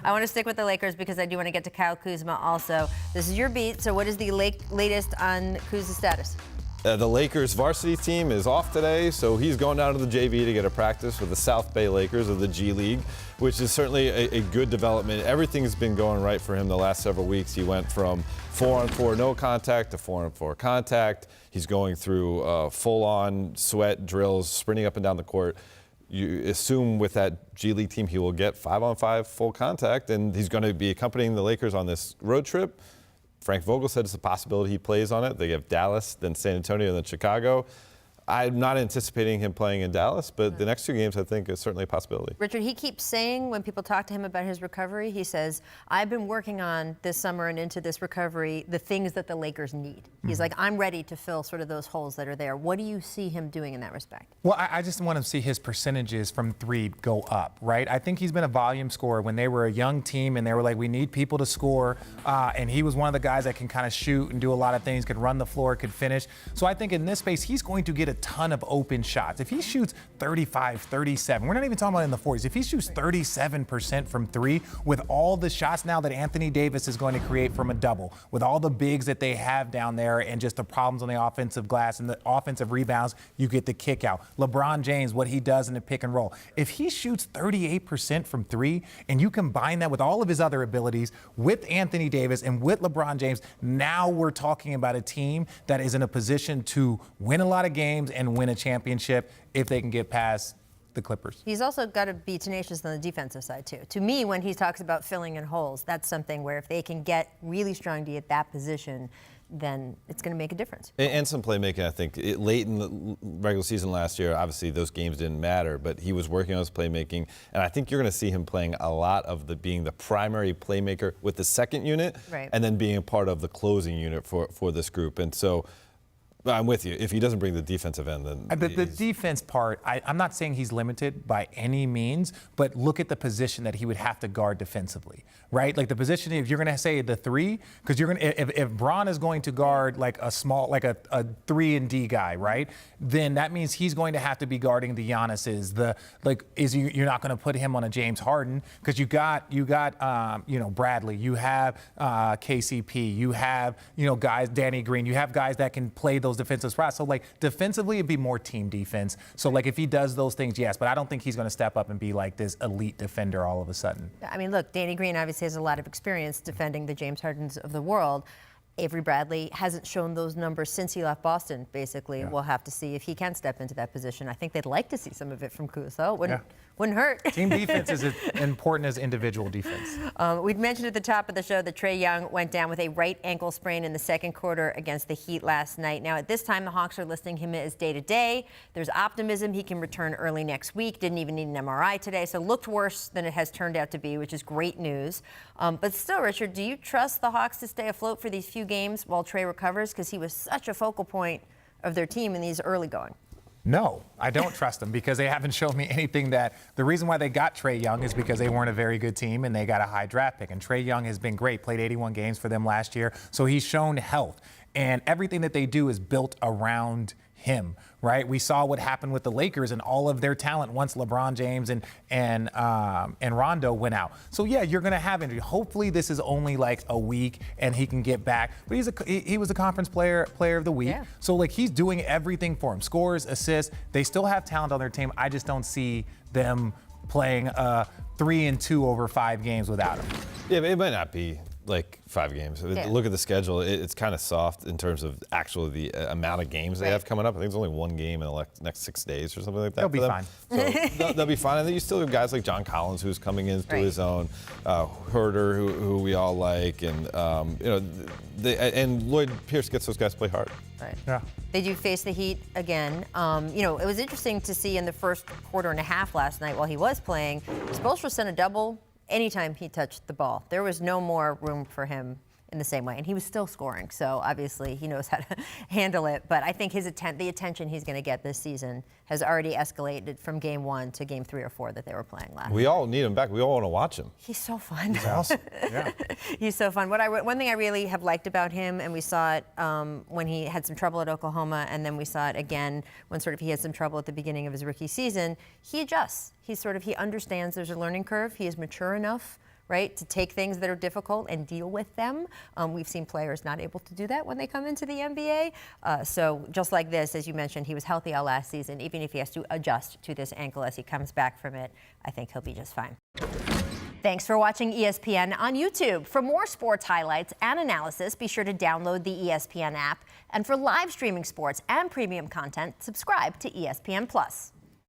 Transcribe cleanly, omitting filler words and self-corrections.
I want to stick with the Lakers because I do want to get to Kyle Kuzma also. This is your beat, so what is the latest on Kuzma's status? The Lakers varsity team is off today, so he's going down to the JV to get a practice with the South Bay Lakers of the G League, which is certainly a good development. Everything's been going right for him the last several weeks. He went from 4-on-4 no contact to 4-on-4 contact. He's going through full-on sweat drills, sprinting up and down the court. You assume with that G League team he will get 5-on-5 full contact, and he's going to be accompanying the Lakers on this road trip. Frank Vogel said it's a possibility he plays on it. They have Dallas, then San Antonio, then Chicago. I'm not anticipating him playing in Dallas, but the next two games I think is certainly a possibility. Richard, he keeps saying when people talk to him about his recovery, he says, I've been working on this summer and into this recovery the things that the Lakers need. He's like, I'm ready to fill sort of those holes that are there. What do you see him doing in that respect? Well, I just want to see his percentages from three go up, right? I think he's been a volume scorer when they were a young team and they were like, we need people to score. And he was one of the guys that can kind of shoot and do a lot of things, could run the floor, could finish. So I think in this space, he's going to get a ton of open shots. If he shoots 35, 37, we're not even talking about in the 40s. If he shoots 37% from three with all the shots now that Anthony Davis is going to create from a double, with all the bigs that they have down there and just the problems on the offensive glass and the offensive rebounds, you get the kick out. LeBron James, what he does in the pick and roll. If he shoots 38% from three and you combine that with all of his other abilities with Anthony Davis and with LeBron James, now we're talking about a team that is in a position to win a lot of games and win a championship if they can get past the Clippers. He's also got to be tenacious on the defensive side, too. To me, when he talks about filling in holes, that's something where if they can get really strong D at that position, then it's going to make a difference. And some playmaking, I think. Late in the regular season last year, obviously those games didn't matter, but he was working on his playmaking, and I think you're going to see him playing a lot of being the primary playmaker with the second unit, right, and then being a part of the closing unit for this group. And so I'm with you. If he doesn't bring the defensive end, then the defense part, I'm not saying he's limited by any means, but look at the position that he would have to guard defensively, right? Like the position, if you're going to say the three, because you're going to, if Bron is going to guard like a small, like a 3 and D guy, right? Then that means he's going to have to be guarding the Giannis's, you're not going to put him on a James Harden because you got Bradley, you have KCP, you have guys, Danny Green, you have guys that can play those defensive spots. So defensively it'd be more team defense. So if he does those things, yes, but I don't think he's going to step up and be like this elite defender all of a sudden. I mean, look, Danny Green obviously has a lot of experience defending the James Hardens of the world. Avery Bradley hasn't shown those numbers since he left Boston, basically. Yeah. We'll have to see if he can step into that position. I think they'd like to see some of it from Kuz, though. Wouldn't hurt. Team defense is as important as individual defense. We'd mentioned at the top of the show that Trae Young went down with a right ankle sprain in the second quarter against the Heat last night. Now, at this time, the Hawks are listing him as day-to-day. There's optimism he can return early next week. Didn't even need an MRI today, so looked worse than it has turned out to be, which is great news. But still, Richard, do you trust the Hawks to stay afloat for these few games while Trae recovers? Because he was such a focal point of their team in these early going. No, I don't trust them because they haven't shown me anything that the reason why they got Trae Young is because they weren't a very good team and they got a high draft pick. And Trae Young has been great, played 81 games for them last year. So he's shown health. And everything that they do is built around him, right? We saw what happened with the Lakers and all of their talent once LeBron James and Rondo went out. So yeah, you're going to have injury. Hopefully this is only like a week and he can get back. But he was a conference player of the week. Yeah. So he's doing everything for him. Scores, assists. They still have talent on their team. I just don't see them playing 3-2 over 5 games without him. Yeah, but it might not be like 5 games. Yeah. Look at the schedule. It's kind of soft in terms of the amount of games they have coming up. I think there's only one game in the next 6 days or something like that. They'll be fine. So they'll be fine. And then you still have guys like John Collins who's coming into his own, Herter who we all like, and and Lloyd Pierce gets those guys to play hard. Right. Yeah. They do face the Heat again. It was interesting to see in the first quarter and a half last night while he was playing, Spoelstra sent a double anytime he touched the ball. There was no more room for him in the same way, and he was still scoring. So obviously he knows how to handle it. But I think the attention he's going to get this season has already escalated from game 1 to game 3 or 4 that they were playing last. We all need him back. We all want to watch him. He's so fun. He's awesome. Yeah. He's so fun. One thing I really have liked about him, and we saw it when he had some trouble at Oklahoma, and then we saw it again when he had some trouble at the beginning of his rookie season. He adjusts. He understands there's a learning curve. He is mature enough right? To take things that are difficult and deal with them. We've seen players not able to do that when they come into the NBA. So just like this, as you mentioned, he was healthy all last season. Even if he has to adjust to this ankle as he comes back from it, I think he'll be just fine. Thanks for watching ESPN on YouTube. For more sports highlights and analysis, be sure to download the ESPN app. And for live streaming sports and premium content, subscribe to ESPN+.